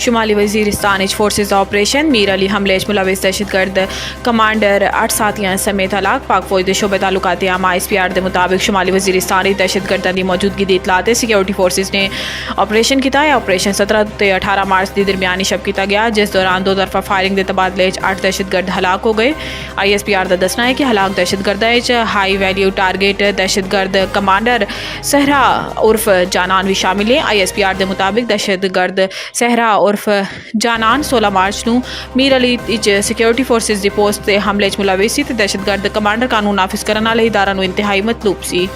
शुमाली Waziristan forces operation Mir Ali हमले मुलविस दहशतगर्द commander 8 साथियां समेत हलाक। पाक फौज के शोबे ताल्लुकात आमा ISPR के मुताबिक शुमाली वजीरिस्तान दहशतगर्दां की मौजूदगी की इतलात सिक्योरिटी फोर्सेज ने ऑपरेशन किया है। ऑपरेशन 17 ते 18 मार्च की दरमियानी शब किया गया, जिस दौरान दो तरफा फायरिंग के तबादले 8 दहशतगर्द हलाक हो गए। ISPR का दसना है कि हलाक दहशतगर्दां हाई वैल्यू टारगेट दहशतगर्द कमांडर सहरा उर्फ जानान भी शामिल है। ISPR के मुताबिक दहशतगर्द सहरा उर्फ जानान 16 मार्च को मीर अली सिक्योरिटी फोर्सेज की पोस्ट से हमले मुलविस सी। दहशतगर्द कमांडर कानून नाफिज करने वाले इदारा इंतहाई मतलूब सी।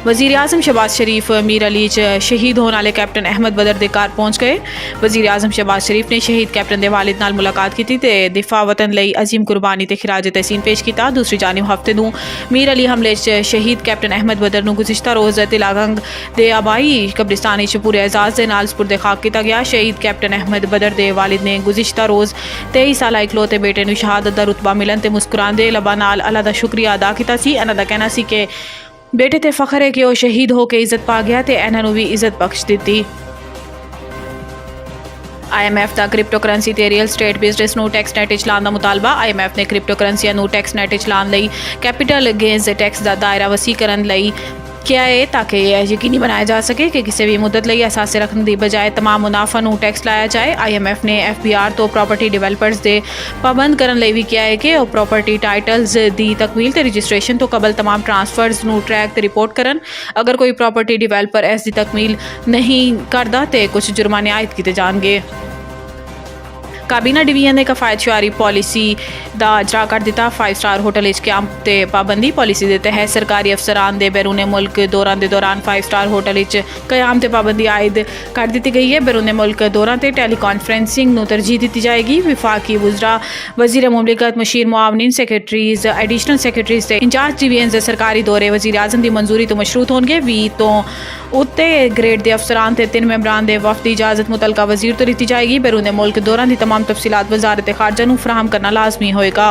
वज़ीर आज़म शहबाज शरीफ मीर अली शहीद होने वाले कैप्टन अहमद बदर दे घर पहुँच गए। वज़ीर आज़म शहबाज शरीफ ने शहीद कैप्टन के वालिद नाल मुलाकात की ते दिफा वतन लई अजीम कुर्बानी ते खिराज तहसीन पेश किया। दूसरी जानिब हफ्ते नूं मीर अली हमले शहीद कैप्टन अहमद बदर नूं गुज़िश्ता रोज़ तिलागंग दे आबाई कब्रिस्तान पूरे एजाज़ के नाल सुपुर्द खाक किया गया। शहीद कैप्टन अहमद बदर दे वालिद ने गुज़िश्ता रोज़ 23 साला इकलौते बेटे नूं शहादत दा रुतबा मिलन ते मुस्कुरांदे लबा नाल अल्लाह दा शुक्रिया अदा किया सी। इन्हां दा कहना सी कि बेटे ते फखर है कि वह शहीद होकर इज्जत पा गया तो इन्होंने भी इज्जत बख्श दी। IMF का क्रिप्टो करंसी ते रियल स्टेट बिजनेस नूं टैक्स नेट चलाने का मुतालबा। IMF ने क्रिप्टो करंसियां नूं टैक्स नेट चलाने लई कैपिटल गेन्स टैक्स का दायरा वसी करने लई किया है, ताकि यह यकीनी बनाया जा सके कि किसी भी मुद्दत लई असासे रखने की बजाय तमाम मुनाफा नूं टैक्स लाया जाए। IMF ने FBR तो प्रॉपर्टी डिवेलपर्स दे पाबंद करने लई भी किया है कि वह प्रॉपर्टी टाइटल्स दी तकमील ते रजिस्ट्रेशन तो कबल तमाम ट्रांसफर्स नूं ट्रैक ते रिपोर्ट करन। अगर कोई प्रॉपर्टी डिवेलपर ऐसी तकमील नहीं करता तो कुछ जुर्माने आयद किए जाएंगे। काबीना डिवीजन ने कफायत शुआरी पॉलिसी का अजरा कर दिता। 5 स्टार होटल क्याम ते पाबंदी पॉलिसी के तहत सरकारी अफसरान के बैरून मुल्क दौरान के दौरान 5 स्टार होटल क्याम ते पाबंदी आयद कर दी गई है। बैरून मुल्क दौरान ते टेली कॉन्फ्रेंसिंग नूं तरजीह दी जाएगी। विफाकी वज़रा वज़ीर मुमलिकत मशीर मुआवनीन सैकटरीज एडिशनल सैकटरीज ते इंचार्ज डिवीजन सरकारी दौरे वज़ीर आज़म की मंजूरी तो मशरूत होंगे। 20 तो उत्ते ग्रेड के अफसरान ते 3 मैंबरान के वफद की इजाजत मुतलका वजीर तो ली जाएगी। बैरून मुल्क दौरान की तमाम तफसीलात वजारत खारजा नूं फराहम करना लाजमी होएगा।